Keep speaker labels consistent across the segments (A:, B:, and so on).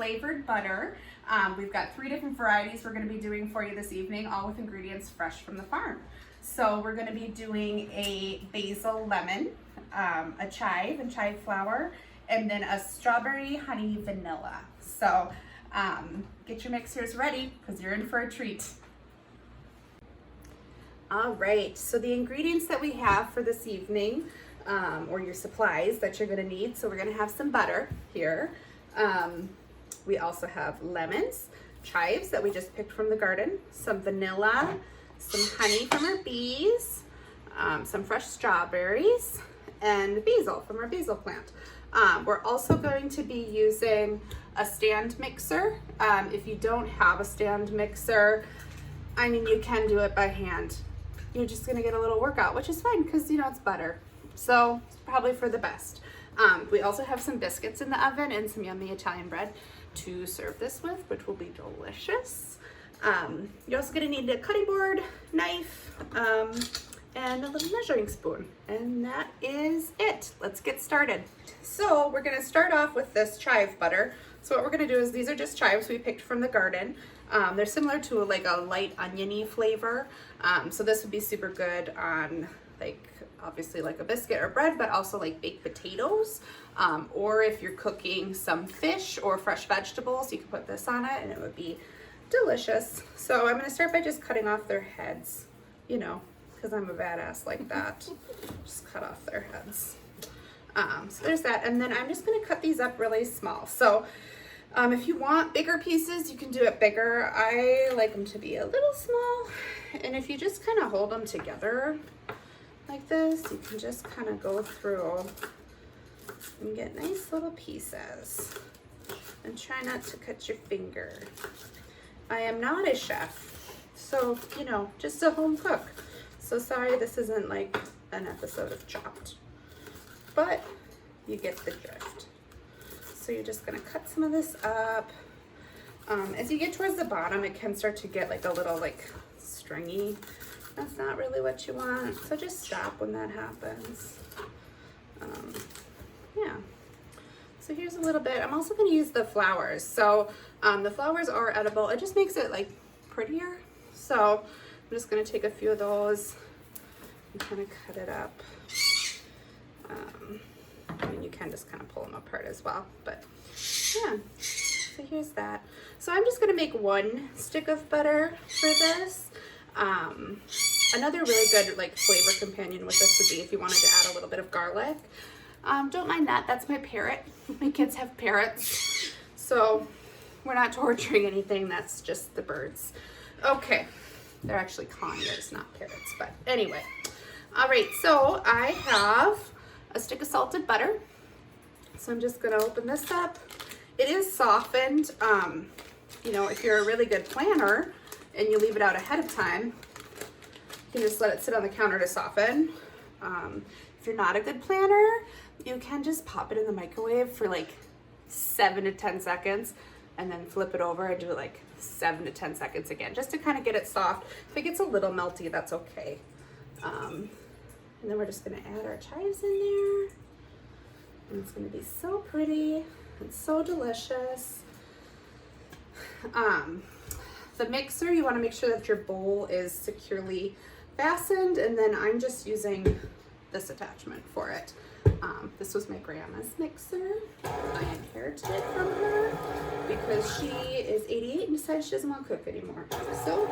A: flavored butter. We've got 3 different varieties we're going to be doing for you this evening, all with ingredients fresh from the farm. So we're going to be doing a basil lemon, a chive and chive flower, and then a strawberry honey vanilla. So get your mixers ready because you're in for a treat. All right, so the ingredients that we have for this evening, or your supplies that you're gonna need. So we're gonna have some butter here. We also have lemons, chives that we just picked from the garden, some vanilla, some honey from our bees, some fresh strawberries, and basil from our basil plant. We're also going to be using a stand mixer. If you don't have a stand mixer, I mean, you can do it by hand. You're just gonna get a little workout, which is fine because, you know, it's butter. So it's probably for the best. We also have some biscuits in the oven and some yummy Italian bread to serve this with, which will be delicious. You're also gonna need a cutting board, knife, and a little measuring spoon. And that is it. Let's get started. So we're gonna start off with this chive butter. So what we're gonna do is, these are just chives we picked from the garden. They're similar to like a light oniony flavor. So this would be super good on like, obviously like a biscuit or bread, but also like baked potatoes. Or if you're cooking some fish or fresh vegetables, you can put this on it and it would be delicious. So I'm gonna start by just cutting off their heads, you know, because I'm a badass like that. Just cut off their heads. So there's that. And then I'm just gonna cut these up really small. So if you want bigger pieces, you can do it bigger. I like them to be a little small. And if you just kind of hold them together like this, you can just kind of go through and get nice little pieces. And try not to cut your finger. I am not a chef, so, you know, just a home cook. So sorry this isn't like an episode of Chopped, but you get the drift. So you're just gonna cut some of this up. As you get towards the bottom, it can start to get like a little like stringy. That's not really what you want. So just stop when that happens. Yeah. So here's a little bit. I'm also gonna use the flowers. So the flowers are edible. It just makes it like prettier. So I'm just gonna take a few of those and kind of cut it up. I mean, you can just kind of pull them apart as well, but yeah. So here's that. So I'm just gonna make 1 stick of butter for this. Another really good like flavor companion with this would be if you wanted to add a little bit of garlic. Don't mind that, that's my parrot. My kids have parrots, so we're not torturing anything, that's just the birds. Okay, they're actually conures, not parrots, but anyway. All right, so I have a stick of salted butter. So I'm just gonna open this up. It is softened. You know, if you're a really good planner and you leave it out ahead of time, you can just let it sit on the counter to soften. If you're not a good planner, you can just pop it in the microwave for like 7 to 10 seconds and then flip it over and do it like 7 to 10 seconds again, just to kind of get it soft. If it gets a little melty, that's okay. And then we're just gonna add our chives in there. And it's gonna be so pretty and so delicious. The mixer, you wanna make sure that your bowl is securely fastened, and then I'm just using this attachment for it. This was my grandma's mixer. I inherited it from her because she is 88 and decided she doesn't want to cook anymore. So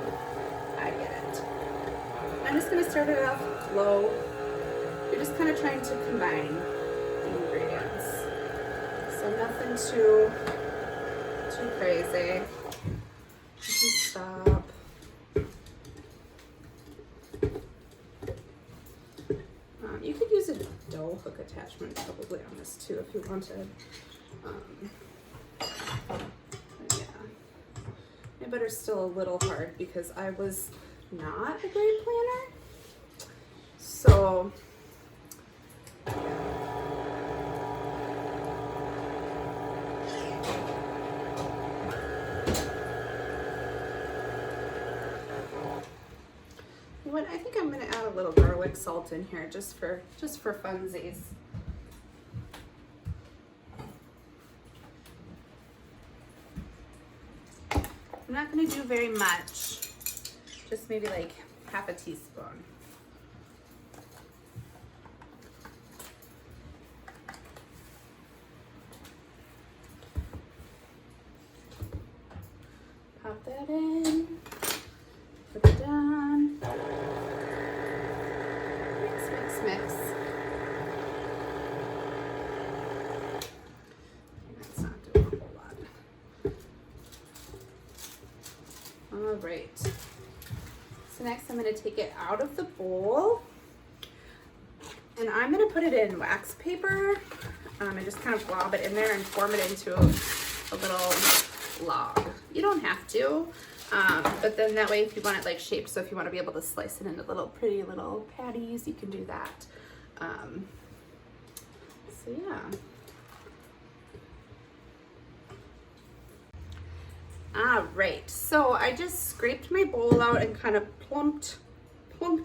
A: I get it. I'm just gonna start it off low. You're just kind of trying to combine the ingredients. So nothing too crazy. You can stop. You could use a dough hook attachment probably on this too if you wanted. Yeah. My butter's still a little hard because I was not a great planner. So, yeah. What I think I'm going to add a little garlic salt in here just for funsies. I'm not gonna do very much, just maybe like half a teaspoon. Pop that in, put it down, mix, mix, mix. That's not doing a whole lot. All right, so next I'm gonna take it out of the bowl and I'm gonna put it in wax paper and just kind of glob it in there and form it into a little log. You don't have to, but then that way if you want it like shaped, so if you want to be able to slice it into little pretty little patties, you can do that. So yeah. All right, so I just scraped my bowl out and kind of plumped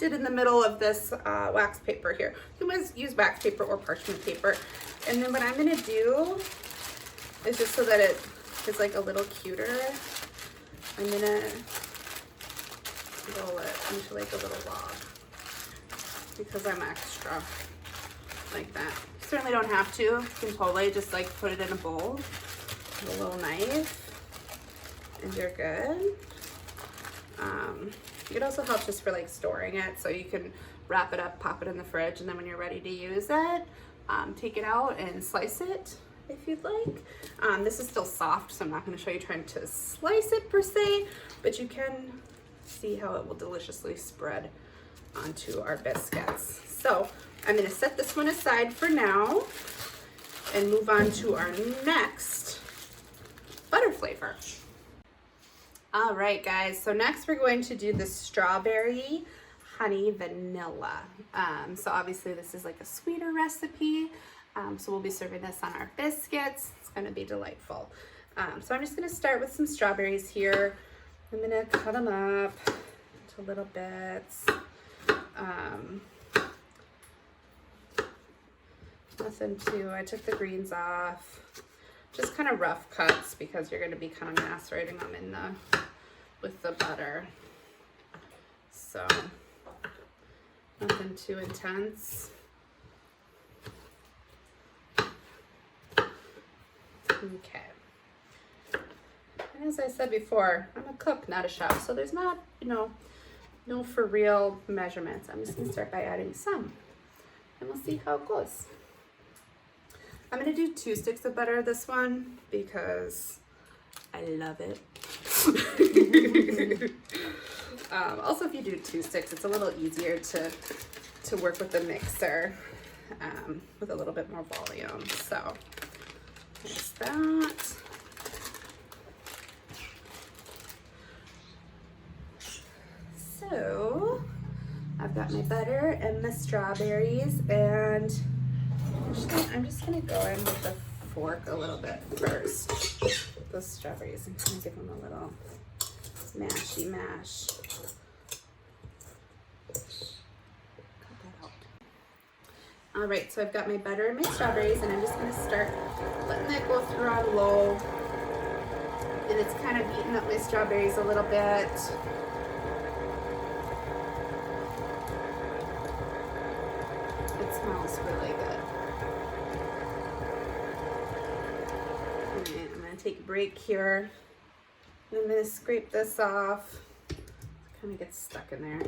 A: it in the middle of this wax paper here. You can use wax paper or parchment paper. And then what I'm gonna do is, just so that it is like a little cuter, I'm gonna roll it into like a little log because I'm extra like that. You certainly don't have to. You can totally just like put it in a bowl with a little knife and you're good. It also helps just for like storing it, so you can wrap it up, pop it in the fridge, and then when you're ready to use it, take it out and slice it if you'd like. This is still soft, so I'm not going to show you trying to slice it per se, but you can see how it will deliciously spread onto our biscuits. So I'm going to set this one aside for now and move on to our next butter flavor. All right, guys, so next we're going to do the strawberry honey vanilla. So obviously this is like a sweeter recipe. So we'll be serving this on our biscuits. It's gonna be delightful. So I'm just gonna start with some strawberries here. I'm gonna cut them up into little bits. Nothing too, I took the greens off. Just kind of rough cuts because you're gonna be kind of macerating them in with the butter. So nothing too intense. Okay. And as I said before, I'm a cook, not a chef, so there's not, no for real measurements. I'm just gonna start by adding some, and we'll see how it goes. I'm gonna do 2 sticks of butter this one because I love it. Also, if you do 2 sticks, it's a little easier to work with the mixer with a little bit more volume. So there's that. So I've got my butter and my strawberries, and actually I'm just gonna go in with the fork a little bit first. Those strawberries, and kind of give them a little mashy mash. Cut that out. All right, so I've got my butter and my strawberries, and I'm just gonna start letting that go through on low. And it's kind of eating up my strawberries a little bit. It smells really good. Okay, I'm gonna take a break here. And I'm gonna scrape this off. It kind of gets stuck in there.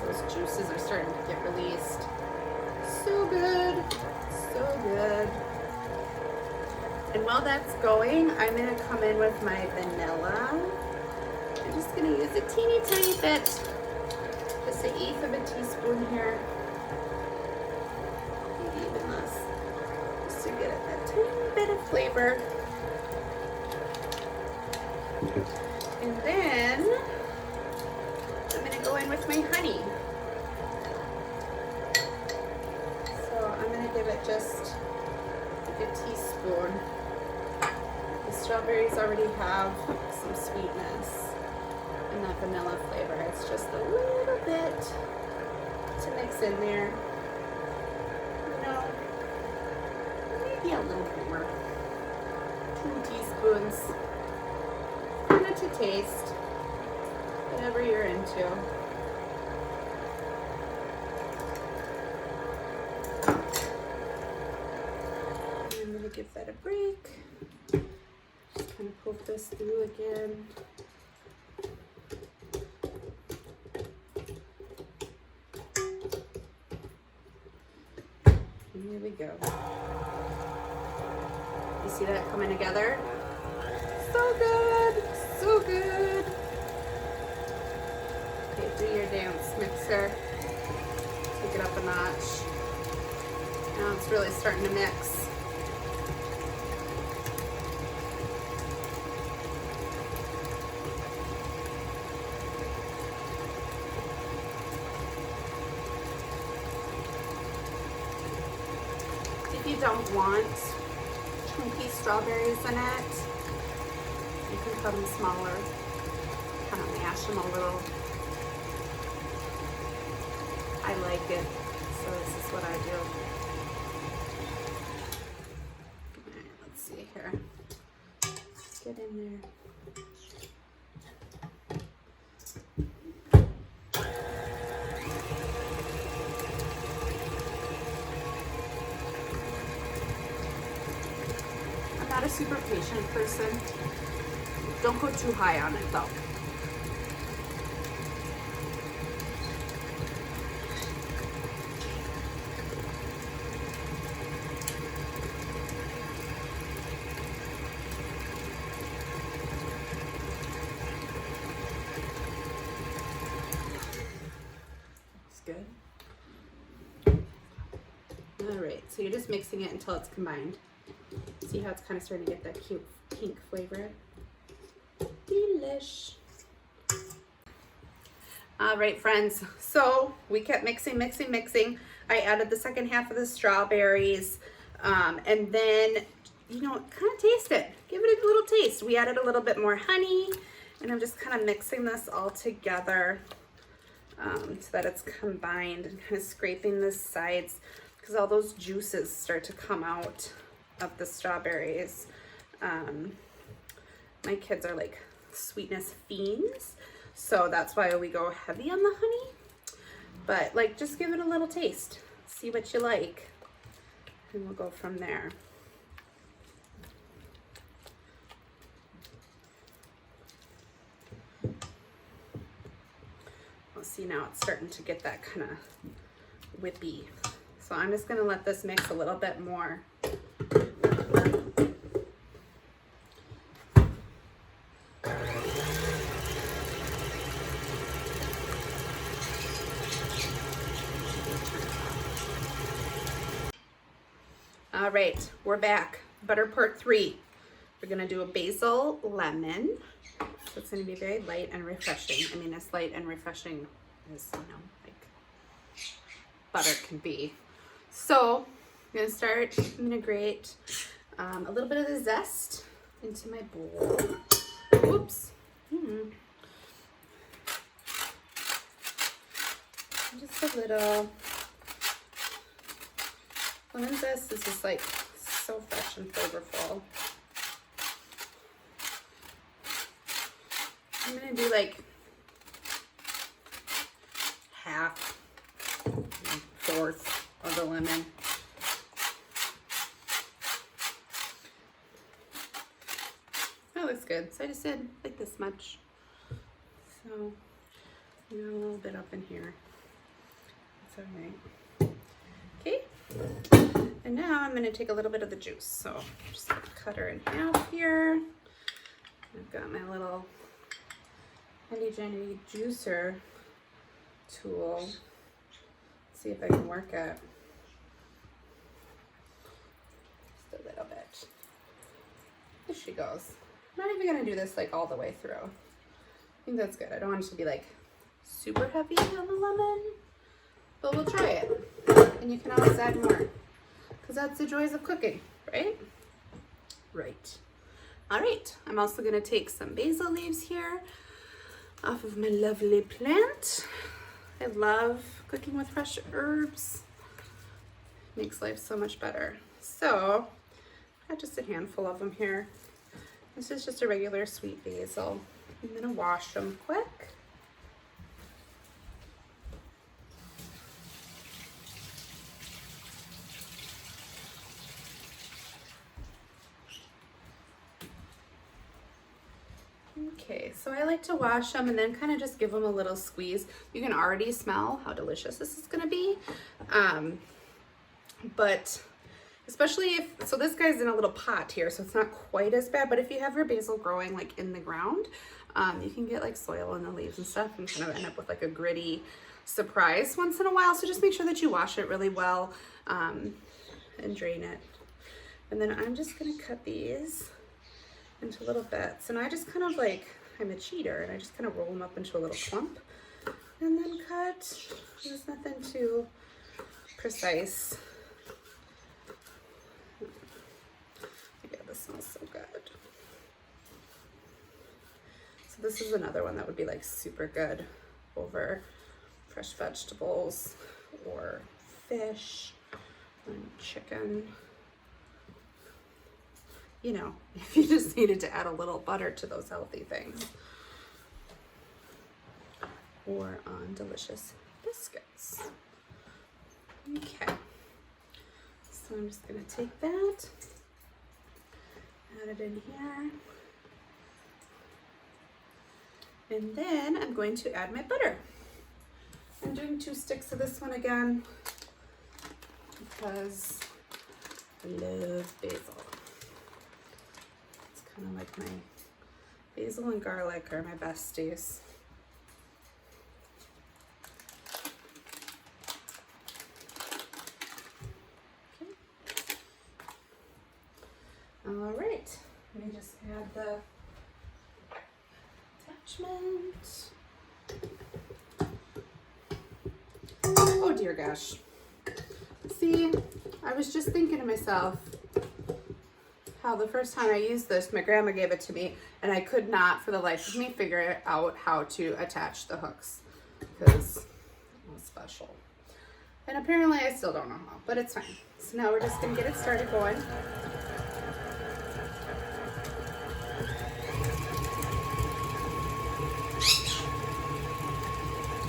A: Those juices are starting to get released. So good, so good. And while that's going, I'm gonna come in with my vanilla. I'm just gonna use a teeny tiny bit, just an eighth of a teaspoon here. Maybe even less, just to get that tiny bit of flavor. And then I'm gonna go in with my honey. So I'm gonna give it just like a teaspoon. The strawberries already have some sweetness, and that vanilla flavor. It's just a little bit to mix in there. You know, maybe a little bit more. 2 teaspoons. Kind of to taste. Whatever you're into. I'm going to give that a break. Just kind of poke this through again. And here we go. You see that coming together? So good! So good! Okay, do your dance, mixer. Take it up a notch. Now it's really starting to mix. If you don't want chunky strawberries in it, you can cut them smaller, kind of mash them a little. I like it, so this is what I do. All right, let's see here. Get in there. I'm not a super patient person. Don't go too high on it though. Good. All right, so you're just mixing it until it's combined. See how it's kind of starting to get that cute pink flavor? Delish. All right, friends, so we kept mixing. I added the second half of the strawberries, and then, you know, kind of taste it. Give it a little taste. We added a little bit more honey, and I'm just kind of mixing this all together. So that it's combined, and kind of scraping the sides because all those juices start to come out of the strawberries. My kids are like sweetness fiends, so that's why we go heavy on the honey. But like, just give it a little taste, see what you like, and we'll go from there. See, now it's starting to get that kind of whippy. So I'm just going to let this mix a little bit more. All right, we're back. Butter part 3. We're going to do a basil lemon. So it's going to be very light and refreshing. I mean, as light and refreshing as, you know, like butter can be. So I'm going to start. I'm going to grate a little bit of the zest into my bowl. Whoops. Just a little. Lemon zest is just like so fresh and flavorful. I'm gonna do like half, 1/4 of the lemon. That looks good. So I just did like this much. So a little bit up in here. That's all right. Okay. And now I'm gonna take a little bit of the juice. So I'm just gonna cut her in half here. I've got my little handy dandy juicer tool. Let's see if I can work it. Just a little bit. There she goes. I'm not even gonna do this like all the way through. I think that's good. I don't want it to be like super heavy on the lemon, but we'll try it. And you can always add more, because that's the joys of cooking, right? Right. All right, I'm also gonna take some basil leaves here. off of my lovely plant. I love cooking with fresh herbs. Makes life so much better. So I have just a handful of them here. This is just a regular sweet basil. I'm gonna wash them quick. Okay, so I like to wash them and then kind of just give them a little squeeze. You can already smell how delicious this is gonna be. But especially if, so this guy's in a little pot here, so it's not quite as bad, but if you have your basil growing like in the ground, you can get like soil in the leaves and stuff and kind of end up with like a gritty surprise once in a while. So just make sure that you wash it really well and drain it. And then I'm just gonna cut these into little bits. And I just kind of like, I'm a cheater and I just kind of roll them up into a little clump and then cut. There's nothing too precise. Yeah, this smells so good. So this is another one that would be like super good over fresh vegetables or fish and chicken. You know, if you just needed to add a little butter to those healthy things. Or on delicious biscuits. Okay. So I'm just gonna take that, add it in here. And then I'm going to add my butter. I'm doing 2 sticks of this one again because I love basil. Kind of like my basil and garlic are my besties. Okay. All right, let me just add the attachment. Oh dear gosh. See, I was just thinking to myself, how the first time I used this, my grandma gave it to me and I could not for the life of me figure out how to attach the hooks because it was special. And apparently I still don't know how, but it's fine. So now we're just gonna get it started going.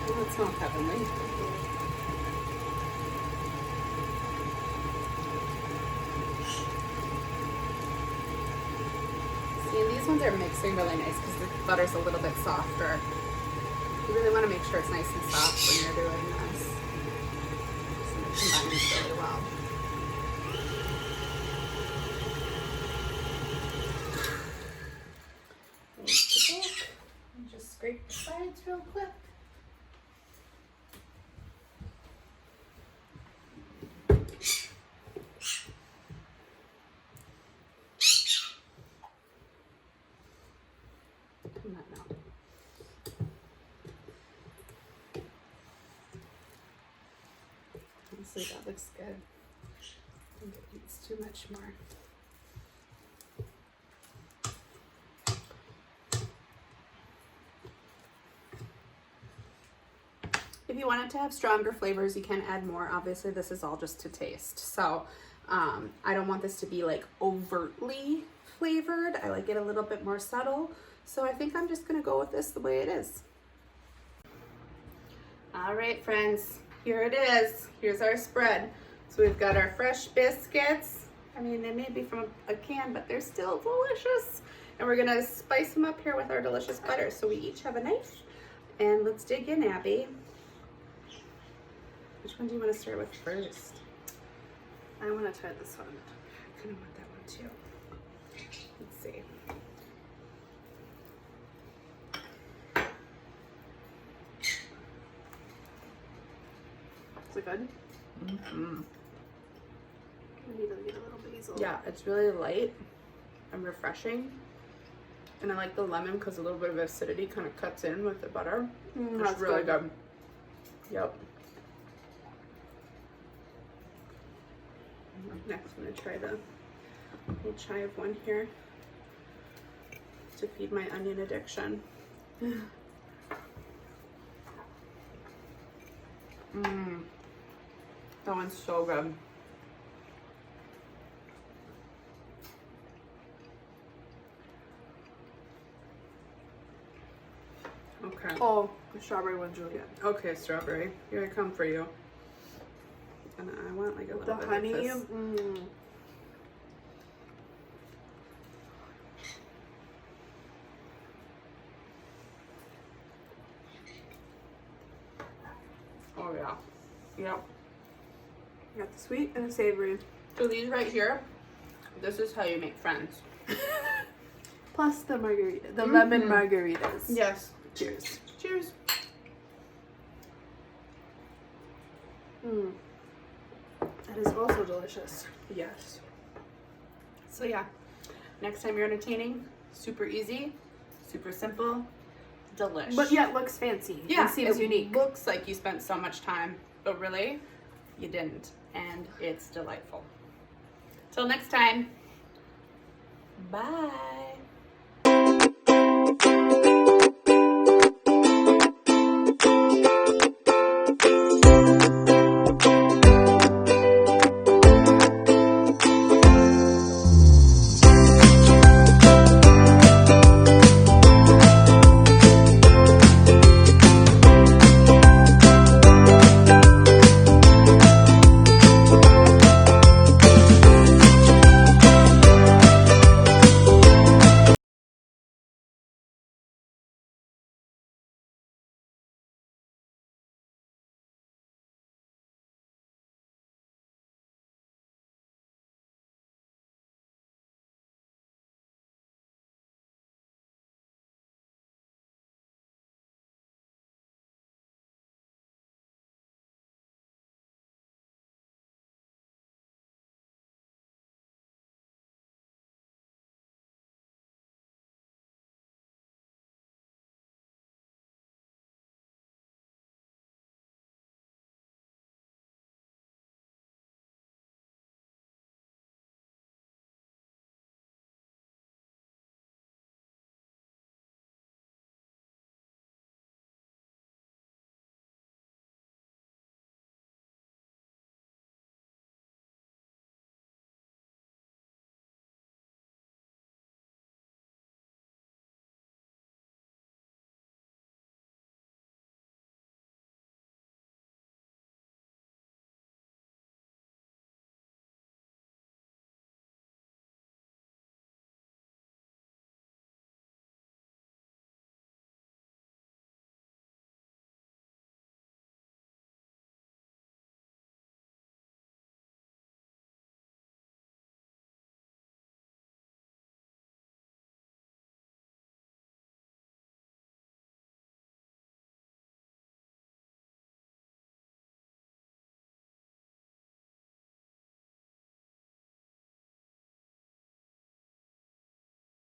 A: Oh, it smells heavenly. And these ones are mixing really nice because the butter's a little bit softer. You really want to make sure it's nice and soft when you're doing this. So it combines really well. Take the book and just scrape the sides real quick. Honestly, that looks good. I think it needs too much more. If you want it to have stronger flavors, you can add more. Obviously, this is all just to taste. So I don't want this to be like overtly flavored. I like it a little bit more subtle. So I think I'm just gonna go with this the way it is. All right, friends, here it is. Here's our spread. So we've got our fresh biscuits. I mean, they may be from a can, but they're still delicious. And we're gonna spice them up here with our delicious butter. So we each have a knife. And let's dig in, Abby. Which one do you want to start with first? I want to try this one. I kind of want that one too. Let's see. Is it good? Mm-hmm. I need to get a little basil. Yeah, it's really light and refreshing. And I like the lemon because a little bit of acidity kind of cuts in with the butter. It's really good. Yep. Next, I'm going to try the little chive one here to feed my onion addiction. Mmm. That one's so good. Okay.
B: Oh, the strawberry one's really good.
A: Okay, strawberry. Here I come for you. And I want like a little bit
B: honey.
A: of this. Oh yeah. Yep.
B: You got the sweet and the savory.
A: So these right here, this is how you make friends.
B: Plus the margarita, the lemon margaritas.
A: Yes.
B: Cheers.
A: Cheers.
B: That is also delicious.
A: Yes. So yeah, next time you're entertaining, super easy, super simple, delish.
B: But yet looks fancy.
A: Yeah,
B: It seems unique.
A: Looks like you spent so much time, but really, you didn't. And it's delightful. Till next time, bye.